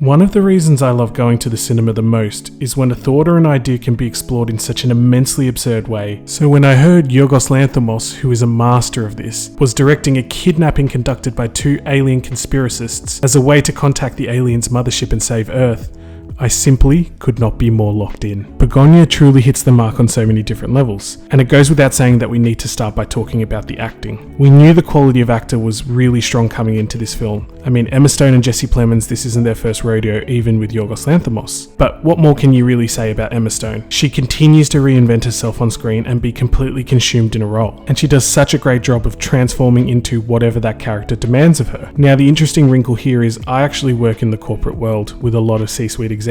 One of the reasons I love going to the cinema the most is when a thought or an idea can be explored in such an immensely absurd way. So when I heard Yorgos Lanthimos, who is a master of this, was directing a kidnapping conducted by two alien conspiracists as a way to contact the aliens' mothership and save Earth, I simply could not be more locked in. Bugonia truly hits the mark on so many different levels, and it goes without saying that we need to start by talking about the acting. We knew the quality of actor was really strong coming into this film. I mean, Emma Stone and Jesse Plemons, this isn't their first rodeo, even with Yorgos Lanthimos. But what more can you really say about Emma Stone? She continues to reinvent herself on screen and be completely consumed in a role, and she does such a great job of transforming into whatever that character demands of her. Now, the interesting wrinkle here is I actually work in the corporate world with a lot of C-suite executives,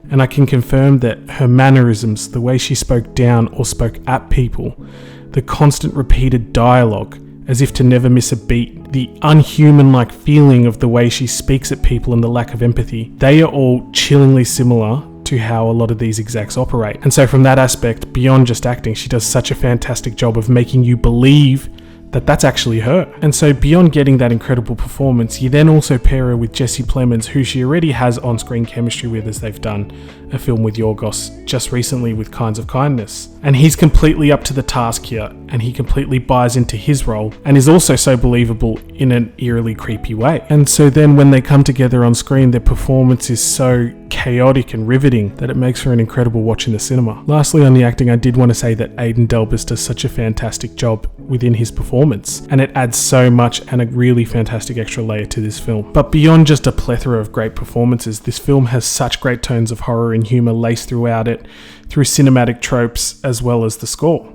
and I can confirm that her mannerisms, the way she spoke down or spoke at people, the constant repeated dialogue as if to never miss a beat, the unhuman-like feeling of the way she speaks at people and the lack of empathy, they are all chillingly similar to how a lot of these execs operate. And so from that aspect, beyond just acting, she does such a fantastic job of making you believe that that's actually her. And so beyond getting that incredible performance, you then also pair her with Jesse Plemons, who she already has on-screen chemistry with, as they've done a film with Yorgos just recently with Kinds of Kindness. And he's completely up to the task here, and he completely buys into his role and is also so believable in an eerily creepy way. And so then when they come together on screen, their performance is so chaotic and riveting that it makes for an incredible watch in the cinema. Lastly, on the acting, I did want to say that Aidan Delbus does such a fantastic job within his performance, and it adds so much and a really fantastic extra layer to this film. But beyond just a plethora of great performances, this film has such great tones of horror and humour laced throughout it, through cinematic tropes as well as the score.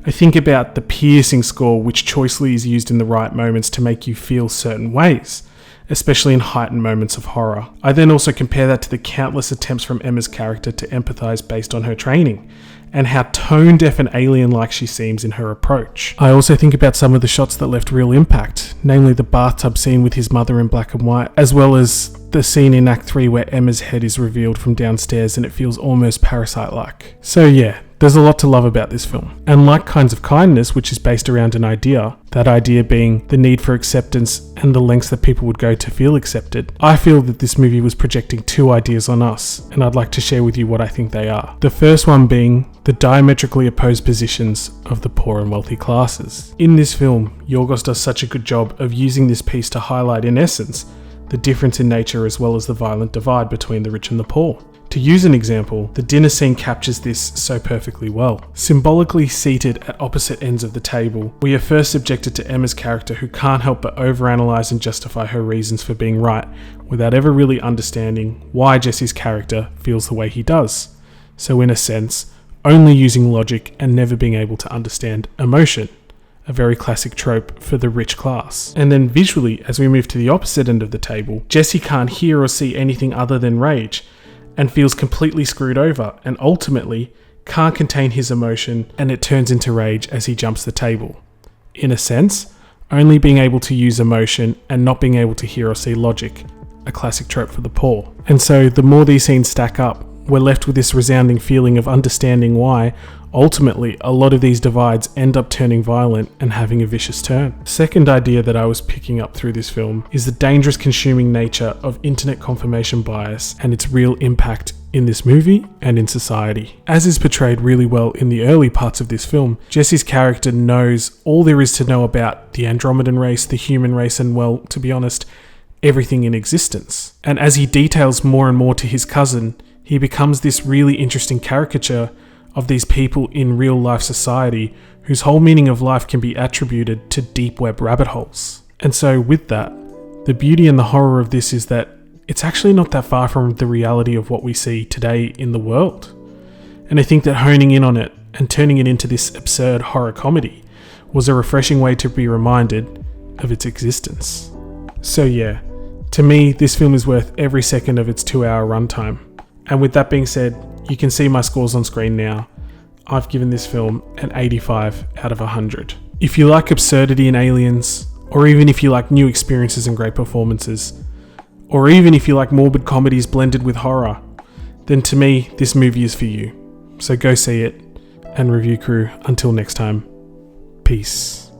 I think about the piercing score, which choicely is used in the right moments to make you feel certain ways, especially in heightened moments of horror. I then also compare that to the countless attempts from Emma's character to empathise based on her training, and how tone-deaf and alien-like she seems in her approach. I also think about some of the shots that left real impact, namely the bathtub scene with his mother in black and white, as well as the scene in Act 3 where Emma's head is revealed from downstairs and it feels almost Parasite-like. So yeah, there's a lot to love about this film. And like Kinds of Kindness, which is based around an idea, that idea being the need for acceptance and the lengths that people would go to feel accepted, I feel that this movie was projecting two ideas on us, and I'd like to share with you what I think they are. The first one being the diametrically opposed positions of the poor and wealthy classes. In this film, Yorgos does such a good job of using this piece to highlight, in essence, the difference in nature as well as the violent divide between the rich and the poor. To use an example, the dinner scene captures this so perfectly well. Symbolically seated at opposite ends of the table, we are first subjected to Emma's character, who can't help but overanalyze and justify her reasons for being right, without ever really understanding why Jesse's character feels the way he does. So in a sense, only using logic and never being able to understand emotion. A very classic trope for the rich class. And then visually, as we move to the opposite end of the table, Jesse can't hear or see anything other than rage, and feels completely screwed over, and ultimately can't contain his emotion, and it turns into rage as he jumps the table. In a sense, only being able to use emotion and not being able to hear or see logic, a classic trope for the poor. And so the more these scenes stack up, we're left with this resounding feeling of understanding why, ultimately, a lot of these divides end up turning violent and having a vicious turn. The second idea that I was picking up through this film is the dangerous consuming nature of internet confirmation bias and its real impact in this movie and in society. As is portrayed really well in the early parts of this film, Jesse's character knows all there is to know about the Andromedan race, the human race, and, well, to be honest, everything in existence. And as he details more and more to his cousin, he becomes this really interesting caricature of these people in real life society whose whole meaning of life can be attributed to deep web rabbit holes. And so with that, the beauty and the horror of this is that it's actually not that far from the reality of what we see today in the world. And I think that honing in on it and turning it into this absurd horror comedy was a refreshing way to be reminded of its existence. So yeah, to me, this film is worth every second of its 2-hour runtime. And with that being said, you can see my scores on screen now. I've given this film an 85 out of 100. If you like absurdity and aliens, or even if you like new experiences and great performances, or even if you like morbid comedies blended with horror, then to me, this movie is for you. So go see it, and Review Crew, until next time, peace.